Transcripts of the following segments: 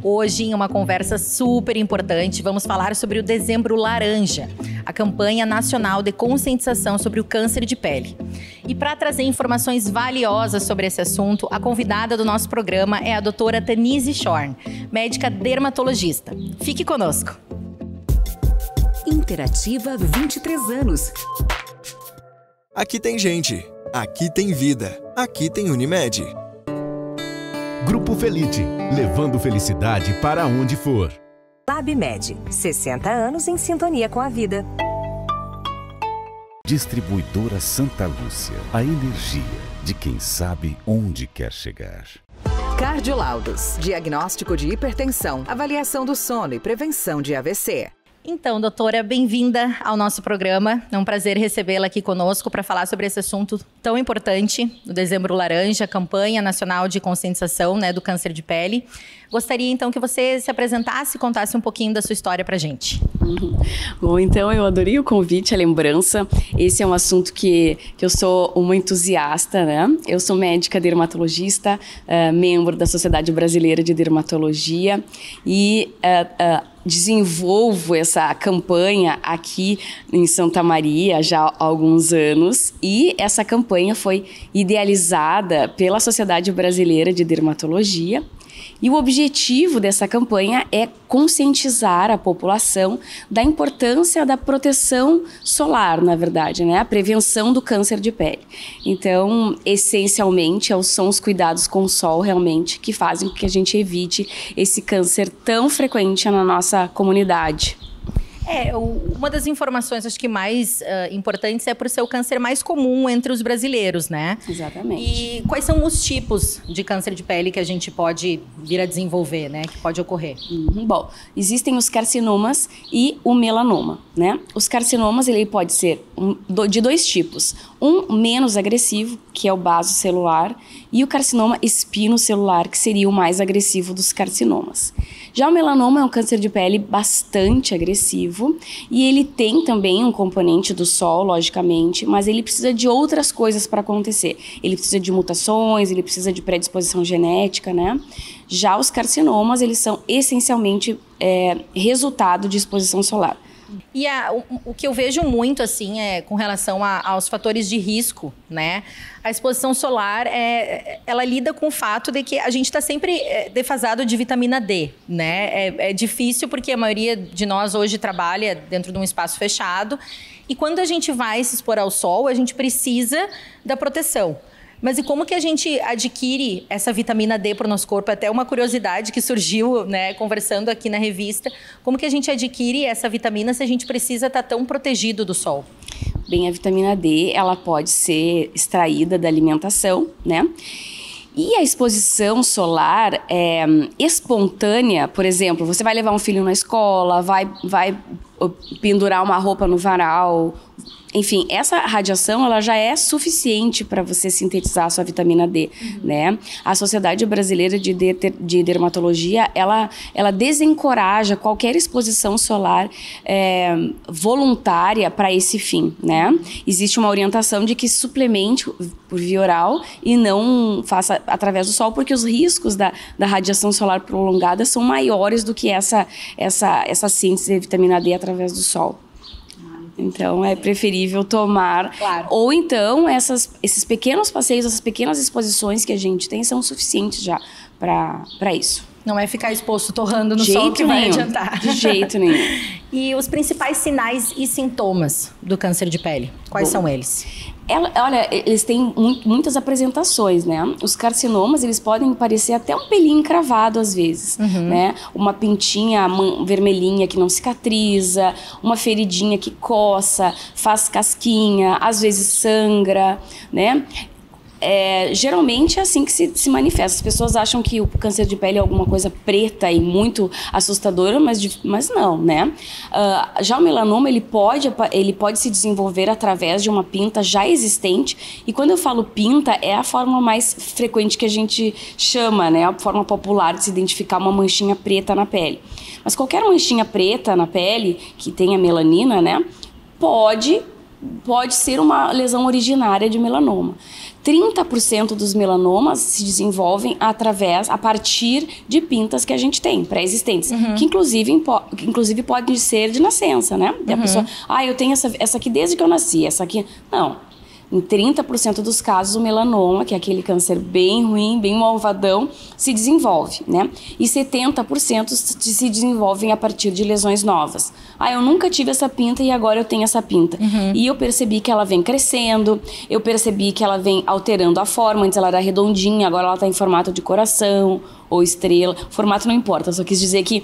Hoje, em uma conversa super importante, vamos falar sobre o Dezembro Laranja, a campanha nacional de conscientização sobre o câncer de pele. E para trazer informações valiosas sobre esse assunto, a convidada do nosso programa é a doutora Tanise Schorn, médica dermatologista. Fique conosco. Interativa 23 anos. Aqui tem gente, aqui tem vida, aqui tem Unimed. Grupo Felite, levando felicidade para onde for. LabMed, 60 anos em sintonia com a vida. Distribuidora Santa Lúcia, a energia de quem sabe onde quer chegar. Cardiolaudos, diagnóstico de hipertensão, avaliação do sono e prevenção de AVC. Então, doutora, bem-vinda ao nosso programa. É um prazer recebê-la aqui conosco para falar sobre esse assunto tão importante, o Dezembro Laranja, a campanha nacional de conscientização, do câncer de pele. Gostaria, então, que você se apresentasse e contasse um pouquinho da sua história para a gente. Bom, então, eu adorei o convite, a lembrança. Esse é um assunto que eu sou uma entusiasta, né? Eu sou médica dermatologista, membro da Sociedade Brasileira de Dermatologia e desenvolvo essa campanha aqui em Santa Maria já há alguns anos, e essa campanha foi idealizada pela Sociedade Brasileira de Dermatologia. E o objetivo dessa campanha é conscientizar a população da importância da proteção solar, na verdade, a prevenção do câncer de pele. Então, essencialmente, são os cuidados com o sol realmente que fazem com que a gente evite esse câncer tão frequente na nossa comunidade. Uma das informações, acho que mais importantes é por ser o câncer mais comum entre os brasileiros, né? Exatamente. E quais são os tipos de câncer de pele que a gente pode vir a desenvolver, que pode ocorrer? Bom, existem os carcinomas e o melanoma, Os carcinomas, ele pode ser de dois tipos. Um menos agressivo, que é o basocelular, e o carcinoma espinocelular, que seria o mais agressivo dos carcinomas. Já o melanoma é um câncer de pele bastante agressivo e ele tem também um componente do sol, logicamente, mas ele precisa de outras coisas para acontecer. Ele precisa de mutações, ele precisa de predisposição genética, Já os carcinomas, eles são essencialmente resultado de exposição solar. E o que eu vejo muito, com relação aos fatores de risco, A exposição solar, ela lida com o fato de que a gente está sempre defasado de vitamina D, É difícil porque a maioria de nós hoje trabalha dentro de um espaço fechado. E quando a gente vai se expor ao sol, a gente precisa da proteção. Mas e como que a gente adquire essa vitamina D para o nosso corpo? Até uma curiosidade que surgiu, conversando aqui na revista. Como que a gente adquire essa vitamina se a gente precisa estar tão protegido do sol? Bem, a vitamina D, ela pode ser extraída da alimentação, E a exposição solar espontânea, por exemplo, você vai levar um filho na escola, vai pendurar uma roupa no varal. Enfim, essa radiação ela já é suficiente para você sintetizar a sua vitamina D, A Sociedade Brasileira de Dermatologia, ela desencoraja qualquer exposição solar voluntária para esse fim, Existe uma orientação de que suplemente por via oral e não faça através do sol, porque os riscos da radiação solar prolongada são maiores do que essa síntese de vitamina D através do sol. Então, é preferível tomar. Claro. Ou então, esses pequenos passeios, essas pequenas exposições que a gente tem são suficientes já para isso. Não é ficar exposto torrando no sol que vai adiantar. De jeito nenhum. E os principais sinais e sintomas do câncer de pele, quais são eles? Olha, eles têm muitas apresentações, Os carcinomas, eles podem parecer até um pelinho encravado às vezes, Uma pintinha vermelhinha que não cicatriza, uma feridinha que coça, faz casquinha, às vezes sangra, Geralmente é assim que se manifesta. As pessoas acham que o câncer de pele é alguma coisa preta e muito assustadora, mas não, Já o melanoma, ele pode se desenvolver através de uma pinta já existente. E quando eu falo pinta, é a forma mais frequente que a gente chama, A forma popular de se identificar uma manchinha preta na pele. Mas qualquer manchinha preta na pele, que tenha melanina, pode pode ser uma lesão originária de melanoma. 30% dos melanomas se desenvolvem a partir de pintas que a gente tem, pré-existentes, que inclusive pode ser de nascença, né? A pessoa, eu tenho essa aqui desde que eu nasci, essa aqui... Não. Em 30% dos casos, o melanoma, que é aquele câncer bem ruim, bem malvadão, se desenvolve, né? E 70% se desenvolvem a partir de lesões novas. Eu nunca tive essa pinta e agora eu tenho essa pinta. E eu percebi que ela vem crescendo, eu percebi que ela vem alterando a forma. Antes ela era redondinha, agora ela está em formato de coração ou estrela. O formato não importa, só quis dizer que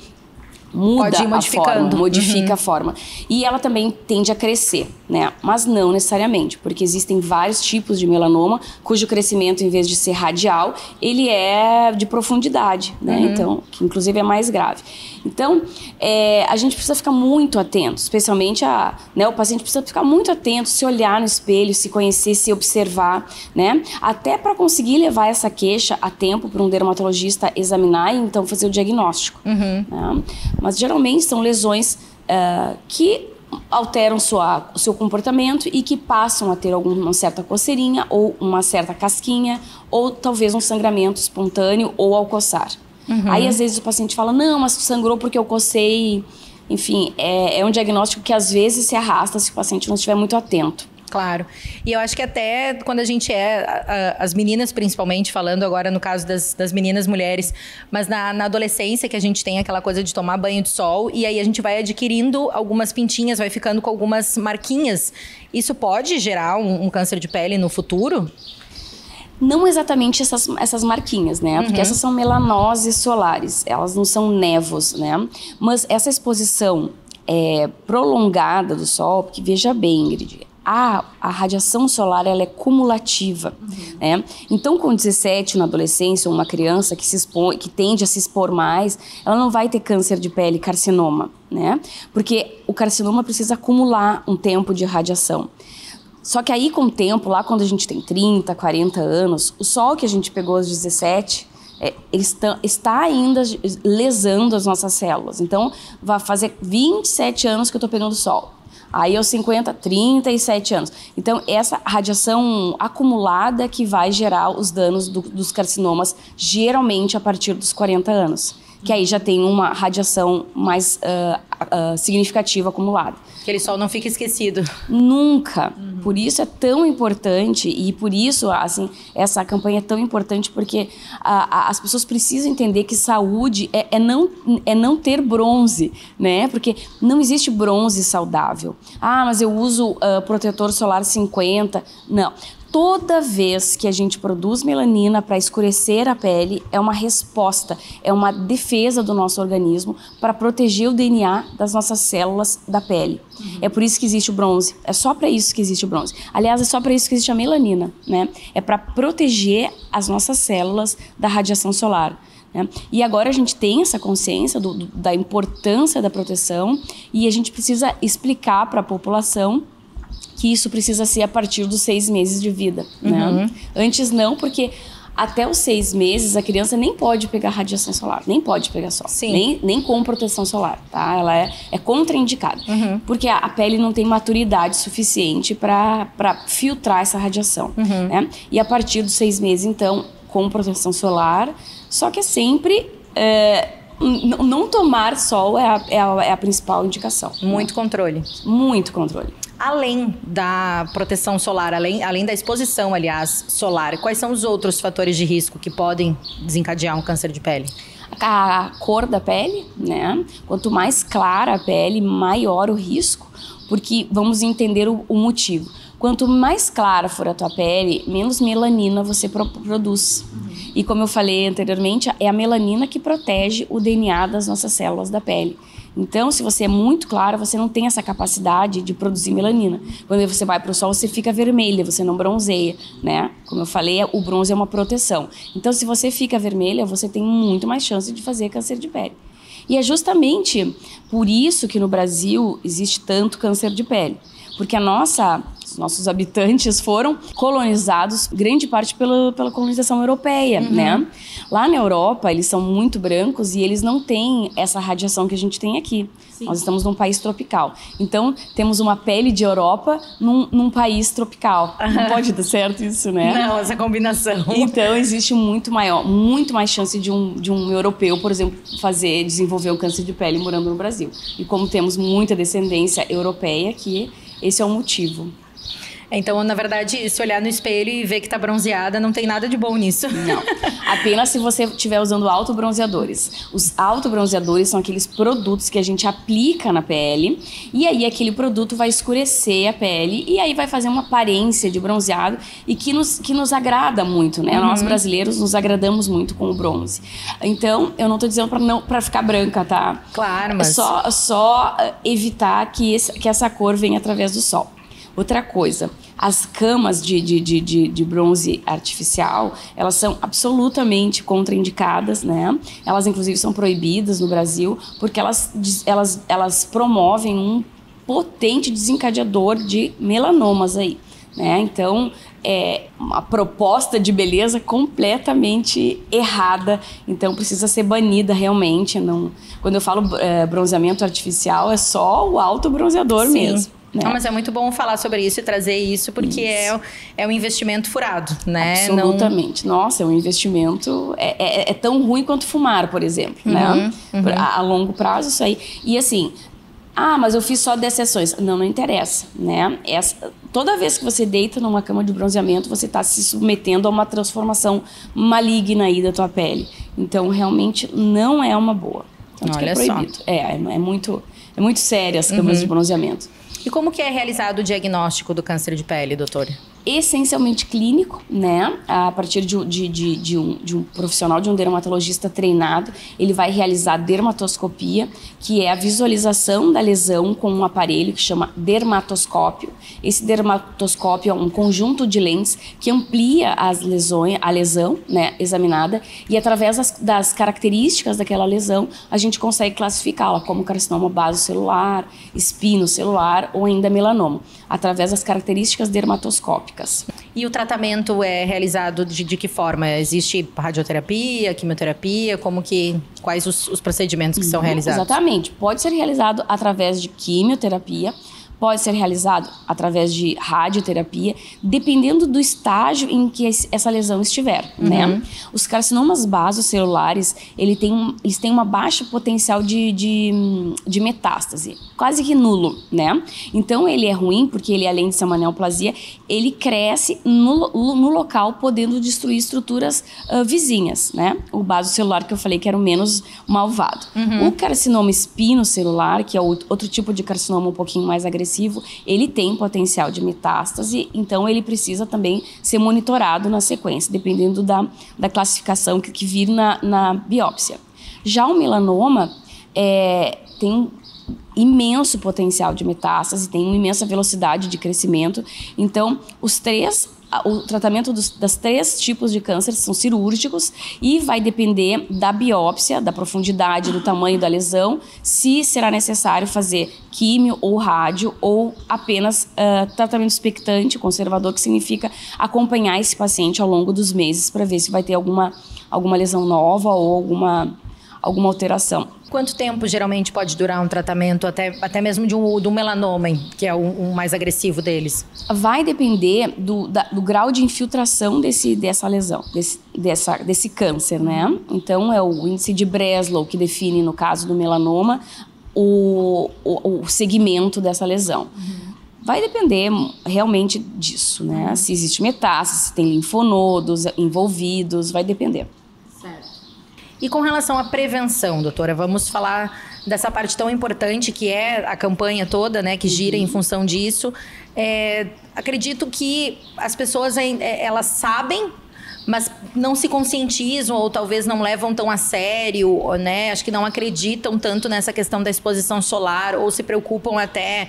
muda a forma, modifica a forma. E ela também tende a crescer, né? Mas não necessariamente, porque existem vários tipos de melanoma cujo crescimento, em vez de ser radial, ele é de profundidade, né? Então, que inclusive é mais grave. Então, a gente precisa ficar muito atento, especialmente o paciente precisa ficar muito atento, se olhar no espelho, se conhecer, se observar, né? Até para conseguir levar essa queixa a tempo para um dermatologista examinar e então fazer o diagnóstico. Né? Mas geralmente são lesões que alteram o seu comportamento e que passam a ter uma certa coceirinha ou uma certa casquinha ou talvez um sangramento espontâneo ou ao coçar. Aí às vezes o paciente fala, não, mas sangrou porque eu cocei. Enfim, é um diagnóstico que às vezes se arrasta se o paciente não estiver muito atento. Claro. E eu acho que até quando a gente as meninas principalmente, falando agora no caso das meninas mulheres, mas na adolescência que a gente tem aquela coisa de tomar banho de sol e aí a gente vai adquirindo algumas pintinhas, vai ficando com algumas marquinhas. Isso pode gerar um câncer de pele no futuro? Não exatamente essas marquinhas, né? Porque essas são melanoses solares, elas não são névos, né? Mas essa exposição prolongada do sol, porque veja bem, Ingrid, a radiação solar ela é cumulativa, né? Então, com 17, na adolescência, uma criança que tende a se expor mais, ela não vai ter câncer de pele, carcinoma, né? Porque o carcinoma precisa acumular um tempo de radiação. Só que aí, com o tempo, lá quando a gente tem 30, 40 anos, o sol que a gente pegou aos 17, ele está ainda lesando as nossas células. Então, vai fazer 27 anos que eu estou pegando sol. Aí aos 50, 37 anos. Então, essa radiação acumulada que vai gerar os danos dos carcinomas, geralmente a partir dos 40 anos. Que aí já tem uma radiação mais significativa acumulada. Que ele só não fica esquecido. Nunca. Por isso é tão importante e por isso, assim, essa campanha é tão importante porque as pessoas precisam entender que saúde é não ter bronze, né? Porque não existe bronze saudável. Mas eu uso protetor solar 50. Não. Toda vez que a gente produz melanina para escurecer a pele, é uma resposta, é uma defesa do nosso organismo para proteger o DNA das nossas células da pele. É por isso que existe o bronze, é só para isso que existe o bronze. Aliás, é só para isso que existe a melanina, né? É para proteger as nossas células da radiação solar. Né? E agora a gente tem essa consciência da importância da proteção e a gente precisa explicar para a população que isso precisa ser a partir dos 6 meses de vida, né? Antes não, porque até os 6 meses a criança nem pode pegar radiação solar, nem pode pegar sol, nem com proteção solar, tá? Ela é contraindicada, porque a pele não tem maturidade suficiente para filtrar essa radiação, né? E a partir dos 6 meses, então, com proteção solar, só que é sempre... não tomar sol é a principal indicação. Muito controle. Muito controle. Além da proteção solar, além da exposição, aliás, solar, quais são os outros fatores de risco que podem desencadear um câncer de pele? A cor da pele, né? Quanto mais clara a pele, maior o risco, porque vamos entender o motivo. Quanto mais clara for a tua pele, menos melanina você produz. E como eu falei anteriormente, é a melanina que protege o DNA das nossas células da pele. Então, se você é muito clara, você não tem essa capacidade de produzir melanina. Quando você vai para o sol, você fica vermelha, você não bronzeia, né? Como eu falei, o bronze é uma proteção. Então, se você fica vermelha, você tem muito mais chance de fazer câncer de pele. E é justamente por isso que no Brasil existe tanto câncer de pele. Porque a nossa nossos habitantes foram colonizados, grande parte pela colonização europeia, né? Lá na Europa, eles são muito brancos e eles não têm essa radiação que a gente tem aqui. Sim. Nós estamos num país tropical. Então, temos uma pele de Europa num país tropical. Não pode dar certo isso, né? Não, essa combinação. Então, existe muito mais chance de um europeu, por exemplo, desenvolver o câncer de pele morando no Brasil. E como temos muita descendência europeia aqui, esse é o motivo. Então, na verdade, se olhar no espelho e ver que tá bronzeada, não tem nada de bom nisso. Não. Apenas se você estiver usando autobronzeadores. Os autobronzeadores são aqueles produtos que a gente aplica na pele e aí aquele produto vai escurecer a pele e aí vai fazer uma aparência de bronzeado e que nos agrada muito, né? Nós brasileiros nos agradamos muito com o bronze. Então, eu não tô dizendo para ficar branca, tá? Claro, mas... É só evitar que essa cor venha através do sol. Outra coisa, as camas de bronze artificial, elas são absolutamente contraindicadas, né? Elas, inclusive, são proibidas no Brasil porque elas promovem um potente desencadeador de melanomas aí, né? Então, é uma proposta de beleza completamente errada, então precisa ser banida realmente. Não, quando eu falo bronzeamento artificial, é só o autobronzeador mesmo. Não, mas é muito bom falar sobre isso e trazer isso, porque é um investimento furado, né? Absolutamente. Nossa, é um investimento... É tão ruim quanto fumar, por exemplo, né? A longo prazo, isso aí. E assim... mas eu fiz só 10 sessões. Não interessa, né? Toda vez que você deita numa cama de bronzeamento, você está se submetendo a uma transformação maligna aí da tua pele. Então, realmente, não é uma boa. Tanto Olha que é proibido. É muito sério as camas de bronzeamento. E como que é realizado o diagnóstico do câncer de pele, doutora? Essencialmente clínico, né? A partir de um profissional, de um dermatologista treinado, ele vai realizar dermatoscopia, que é a visualização da lesão com um aparelho que chama dermatoscópio. Esse dermatoscópio é um conjunto de lentes que amplia a lesão, né, examinada, e através das características daquela lesão, a gente consegue classificá-la como carcinoma basocelular, espinocelular ou ainda melanoma, através das características dermatoscópicas. E o tratamento é realizado de que forma? Existe radioterapia, quimioterapia? Quais os procedimentos que são realizados? Exatamente. Pode ser realizado através de quimioterapia, pode ser realizado através de radioterapia, dependendo do estágio em que essa lesão estiver, né? Os carcinomas basocelulares, eles têm uma baixa potencial de metástase, quase que nulo, né? Então, ele é ruim porque ele, além de ser uma neoplasia, ele cresce no local, podendo destruir estruturas vizinhas, né? O basocelular, que eu falei que era o menos malvado. O carcinoma espinocelular, que é outro tipo de carcinoma um pouquinho mais agressivo, ele tem potencial de metástase, então ele precisa também ser monitorado na sequência, dependendo da classificação que vir na biópsia. Já o melanoma tem imenso potencial de metástase, tem uma imensa velocidade de crescimento, então o tratamento das 3 tipos de câncer são cirúrgicos e vai depender da biópsia, da profundidade, do tamanho da lesão, se será necessário fazer químio ou rádio ou apenas tratamento expectante, conservador, que significa acompanhar esse paciente ao longo dos meses para ver se vai ter alguma lesão nova ou alguma alteração. Quanto tempo geralmente pode durar um tratamento, até mesmo do melanoma, que é o mais agressivo deles? Vai depender do grau de infiltração dessa lesão, desse câncer, né? Então, é o índice de Breslow que define, no caso do melanoma, o segmento dessa lesão. Vai depender realmente disso, né? Se existe metástase, se tem linfonodos envolvidos, vai depender. Certo. E com relação à prevenção, doutora, vamos falar dessa parte tão importante que é a campanha toda, né, que gira em função disso. Acredito que as pessoas, elas sabem, mas não se conscientizam ou talvez não levam tão a sério, né? Acho que não acreditam tanto nessa questão da exposição solar ou se preocupam até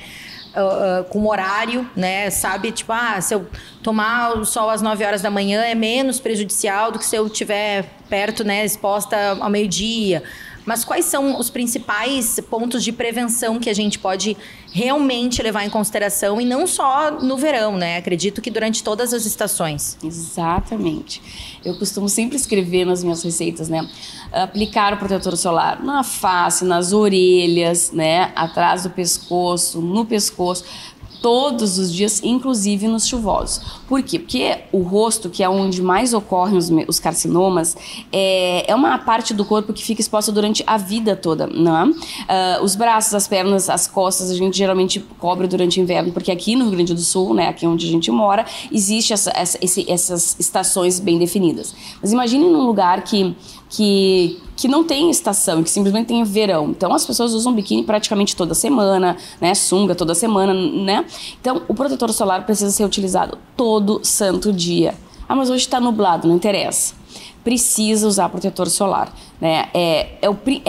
com o horário, né? Sabe, tipo, se eu tomar o sol às 9 horas da manhã é menos prejudicial do que se eu estiver perto, né, exposta ao meio-dia. Mas quais são os principais pontos de prevenção que a gente pode realmente levar em consideração, e não só no verão, né? Acredito que durante todas as estações. Exatamente. Eu costumo sempre escrever nas minhas receitas, né? Aplicar o protetor solar na face, nas orelhas, né? Atrás do pescoço, no pescoço, todos os dias, inclusive nos chuvosos. Por quê? Porque o rosto, que é onde mais ocorrem os carcinomas, é uma parte do corpo que fica exposta durante a vida toda, né? Os braços, as pernas, as costas, a gente geralmente cobre durante o inverno, porque aqui no Rio Grande do Sul, né, aqui onde a gente mora, existe essas estações bem definidas. Mas imagine num lugar que não tem estação, que simplesmente tem verão. Então, as pessoas usam biquíni praticamente toda semana, né? Sunga toda semana, né? Então, o protetor solar precisa ser utilizado todo santo dia. Ah, mas hoje está nublado, não interessa. Precisa usar protetor solar, né? É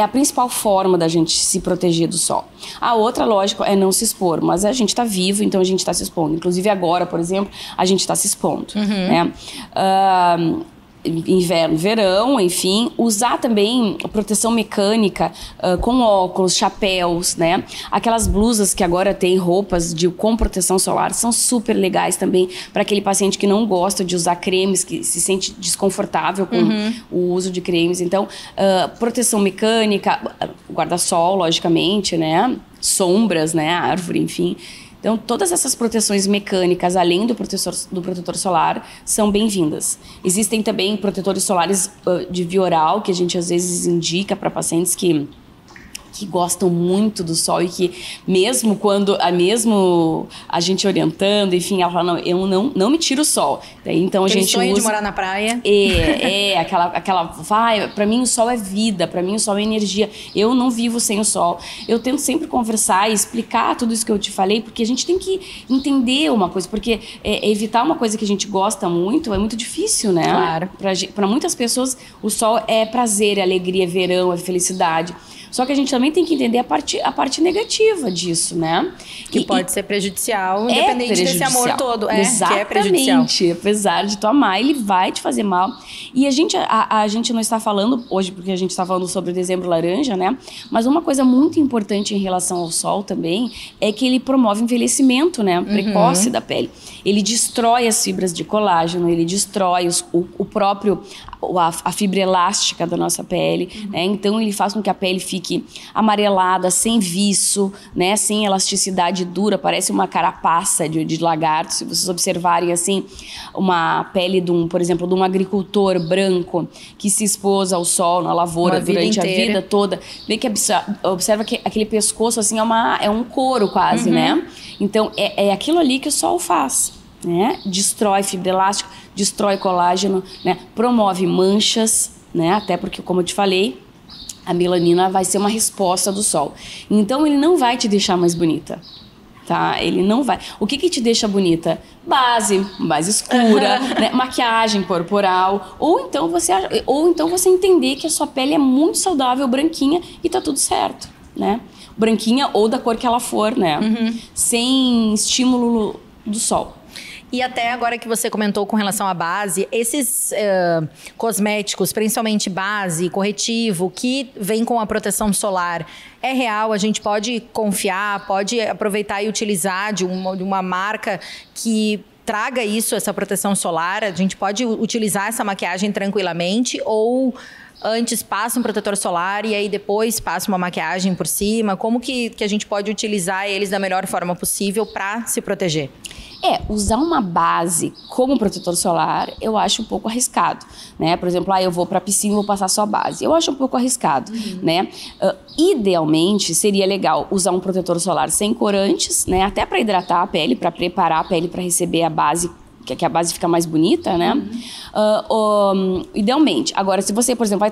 a principal forma da gente se proteger do sol. A outra, lógico, é não se expor, mas a gente está vivo, então a gente está se expondo. Inclusive agora, por exemplo, a gente está se expondo, né? Inverno, verão, enfim, usar também proteção mecânica com óculos, chapéus, né? Aquelas blusas que agora tem roupas com proteção solar são super legais também para aquele paciente que não gosta de usar cremes, que se sente desconfortável com o uso de cremes. Então, proteção mecânica, guarda-sol, logicamente, né? Sombras, né? Árvore, enfim. Então, todas essas proteções mecânicas, além do protetor solar, são bem-vindas. Existem também protetores solares de via oral, que a gente às vezes indica para pacientes que gostam muito do sol e que mesmo a gente orientando, enfim, ela fala, não, eu não me tiro o sol. Daí, então a gente sonho usa... de morar na praia. Pra mim o sol é vida, pra mim o sol é energia, eu não vivo sem o sol. Eu tento sempre conversar e explicar tudo isso que eu te falei, porque a gente tem que entender uma coisa, porque evitar uma coisa que a gente gosta muito é muito difícil, né? Claro. Pra muitas pessoas o sol é prazer, é alegria, é verão, é felicidade. Só que a gente também tem que entender a parte negativa disso, né? Que pode ser prejudicial, independente desse amor todo. Exatamente. Que é prejudicial. Apesar de tu amar, ele vai te fazer mal. E a gente não está falando hoje, porque a gente está falando sobre o dezembro laranja, né? Mas uma coisa muito importante em relação ao sol também é que ele promove envelhecimento, né? Precoce da pele. Ele destrói as fibras de colágeno, ele destrói a fibra elástica da nossa pele, né? Então ele faz com que a pele fique amarelada, sem viço, né? Sem elasticidade dura, parece uma carapaça de lagarto. Se vocês observarem assim, uma pele por exemplo, de um agricultor branco que se expôs ao sol na lavoura durante a vida toda, vê que observa que aquele pescoço assim é um couro quase, né? Então é aquilo ali que o sol faz, né? Destrói fibra elástica, destrói colágeno, né? Promove manchas, né? Até porque, como eu te falei, a melanina vai ser uma resposta do sol. Então, ele não vai te deixar mais bonita, tá? Ele não vai. O que te deixa bonita? Base escura, né? Maquiagem corporal, ou então você entender que a sua pele é muito saudável, branquinha, e tá tudo certo, né? Branquinha ou da cor que ela for, né? Sem estímulo do sol. E até agora que você comentou com relação à base, esses cosméticos, principalmente base, corretivo, que vem com a proteção solar, é real? A gente pode confiar, pode aproveitar e utilizar de uma marca que traga essa proteção solar? A gente pode utilizar essa maquiagem tranquilamente ou antes passa um protetor solar e aí depois passa uma maquiagem por cima? Como que a gente pode utilizar eles da melhor forma possível para se proteger? Usar uma base como protetor solar, eu acho um pouco arriscado, né? Por exemplo, eu vou pra piscina e vou passar só a base. Eu acho um pouco arriscado, né? Idealmente, seria legal usar um protetor solar sem corantes, né? Até para hidratar a pele, para preparar a pele para receber a base, que a base fica mais bonita, né? Idealmente. Agora, se você, por exemplo,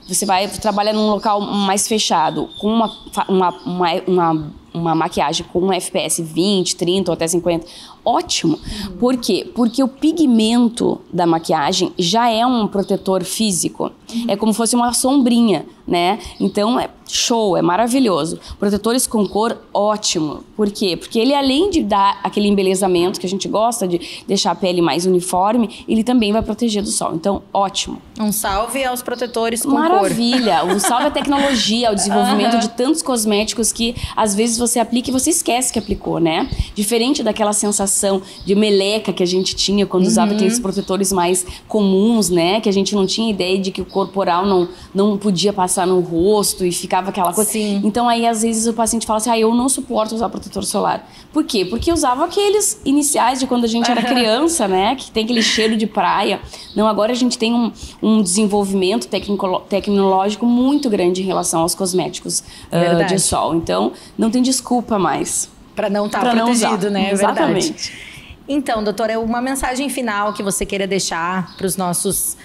você vai trabalhar num local mais fechado, com uma uma maquiagem com um FPS 20, 30 ou até 50, ótimo. Por quê? Porque o pigmento da maquiagem já é um protetor físico. É como se fosse uma sombrinha, né? Então, é show, é maravilhoso. Protetores com cor, ótimo. Por quê? Porque ele, além de dar aquele embelezamento que a gente gosta, de deixar a pele mais uniforme, ele também vai proteger do sol. Então, ótimo. Um salve aos protetores com Maravilha! Cor. Um salve à tecnologia, ao desenvolvimento de tantos cosméticos que, às vezes, você aplica e você esquece que aplicou, né? Diferente daquela sensação de meleca que a gente tinha quando usava aqueles protetores mais comuns, né? Que a gente não tinha ideia de que o corporal não podia passar no rosto e ficava aquela coisa. Sim. Então, aí, às vezes, o paciente fala assim, eu não suporto usar protetor solar. Por quê? Porque usava aqueles iniciais de quando a gente era criança, né? Que tem aquele cheiro de praia. Não, agora a gente tem um desenvolvimento tecnológico muito grande em relação aos cosméticos de sol. Então, não tem desculpa mais. Para não estar protegido, né? Exatamente. Verdade. Então, doutora, uma mensagem final que você queira deixar para os nossos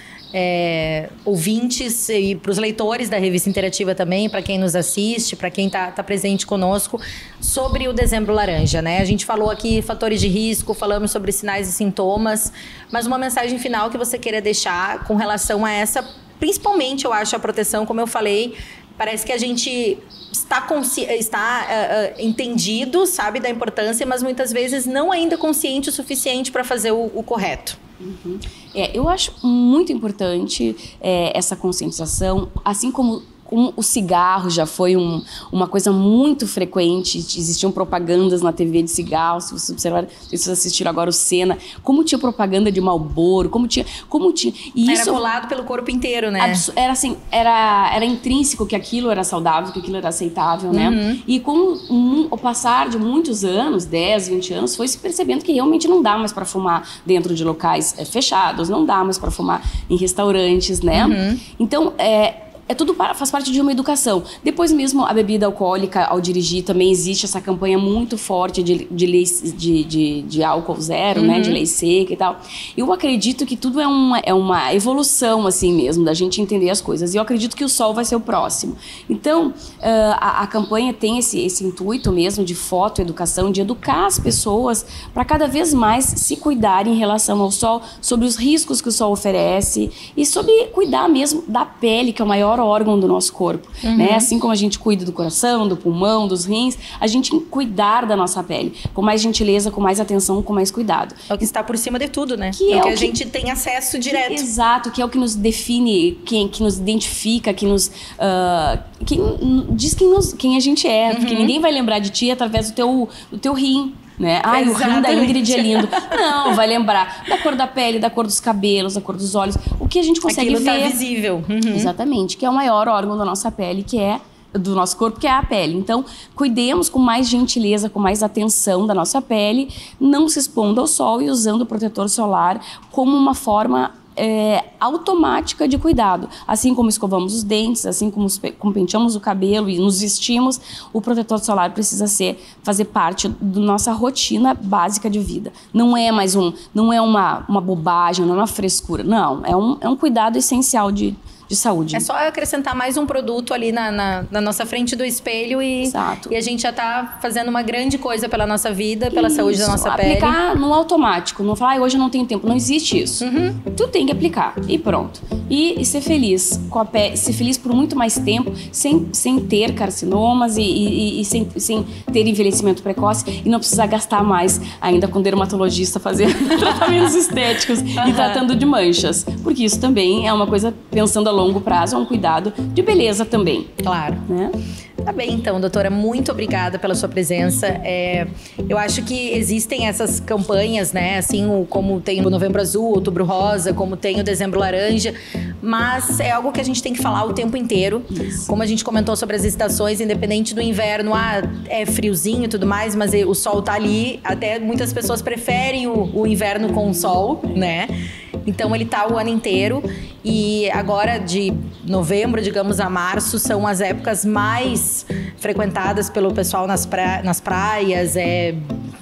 ouvintes e para os leitores da Revista Interativa também, para quem nos assiste, para quem tá presente conosco, sobre o Dezembro Laranja, né? A gente falou aqui fatores de risco, falamos sobre sinais e sintomas, mas uma mensagem final que você queira deixar com relação a essa, principalmente, eu acho, a proteção, como eu falei, parece que a gente está entendido, sabe, da importância, mas muitas vezes não ainda consciente o suficiente para fazer o correto. Eu acho muito importante essa conscientização, assim como o cigarro já foi uma coisa muito frequente. Existiam propagandas na TV de cigarro, se vocês observaram, se vocês assistiram agora o Senna, como tinha propaganda de Marlboro, como tinha e era colado pelo corpo inteiro, né? Era assim, era intrínseco que aquilo era saudável, que aquilo era aceitável, né? E com o passar de muitos anos, 10, 20 anos, foi se percebendo que realmente não dá mais para fumar dentro de locais fechados, não dá mais para fumar em restaurantes, né? Então, tudo faz parte de uma educação. Depois mesmo a bebida alcoólica ao dirigir também existe essa campanha muito forte de álcool zero, né, de lei seca e tal. Eu acredito que tudo é uma evolução assim mesmo, da gente entender as coisas. E eu acredito que o sol vai ser o próximo. Então, a campanha tem esse intuito mesmo de fotoeducação, de educar as pessoas para cada vez mais se cuidarem em relação ao sol, sobre os riscos que o sol oferece e sobre cuidar mesmo da pele, que é o maior órgão do nosso corpo, né? Assim como a gente cuida do coração, do pulmão, dos rins, a gente cuidar da nossa pele com mais gentileza, com mais atenção, com mais cuidado. É o que está por cima de tudo, né? Que é o que a gente tem acesso direto. Exato, que é o que nos define, que nos identifica, que nos diz quem a gente é, porque ninguém vai lembrar de ti através do teu rim. Né? O rim da Ingrid é lindo. Não, vai lembrar da cor da pele, da cor dos cabelos, da cor dos olhos. O que a gente consegue ver. Aquilo tá visível. Exatamente, que é o maior órgão da nossa pele, que é do nosso corpo, que é a pele. Então, cuidemos com mais gentileza, com mais atenção da nossa pele, não se expondo ao sol e usando o protetor solar como uma forma automática de cuidado. Assim como escovamos os dentes, assim como penteamos o cabelo e nos vestimos, o protetor solar precisa fazer parte da nossa rotina básica de vida. Não é mais não é uma bobagem, não é uma frescura. Não, é um cuidado essencial de saúde. É só acrescentar mais um produto ali na nossa frente do espelho e a gente já tá fazendo uma grande coisa pela nossa vida, pela saúde da nossa pele. Aplicar no automático, não falar, hoje eu não tenho tempo. Não existe isso. Tu tem que aplicar e pronto. E ser feliz com a pele, ser feliz por muito mais tempo, sem ter carcinomas e sem ter envelhecimento precoce e não precisar gastar mais ainda com dermatologista fazendo tratamentos estéticos e tratando de manchas. Porque isso também é uma coisa, pensando a longo prazo, é um cuidado de beleza também. Claro. Né? Tá bem, então, doutora, muito obrigada pela sua presença. Eu acho que existem essas campanhas, né, assim como tem o Novembro Azul, Outubro Rosa, como tem o Dezembro Laranja, mas é algo que a gente tem que falar o tempo inteiro. Isso. Como a gente comentou sobre as estações, independente do inverno, é friozinho e tudo mais, mas o sol tá ali, até muitas pessoas preferem o inverno com o sol, né? Então ele tá o ano inteiro e agora de novembro, digamos, a março são as épocas mais frequentadas pelo pessoal nas praias,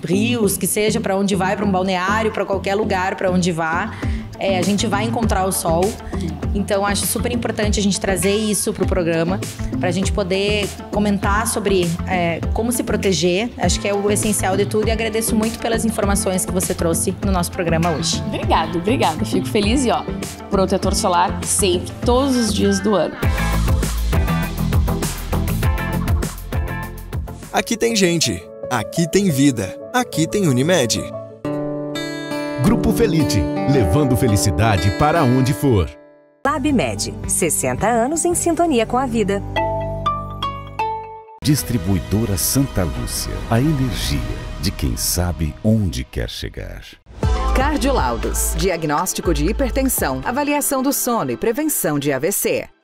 rios, que seja, para onde vai, para um balneário, para qualquer lugar, para onde vá. a gente vai encontrar o sol. Então, acho super importante a gente trazer isso para o programa, para a gente poder comentar sobre como se proteger. Acho que é o essencial de tudo, e agradeço muito pelas informações que você trouxe no nosso programa hoje. Obrigada. Fico feliz e protetor solar sempre, todos os dias do ano. Aqui tem gente, aqui tem vida, aqui tem Unimed. Grupo Felite, levando felicidade para onde for. LabMed, 60 anos em sintonia com a vida. Distribuidora Santa Lúcia, a energia de quem sabe onde quer chegar. Cardiolaudos, diagnóstico de hipertensão, avaliação do sono e prevenção de AVC.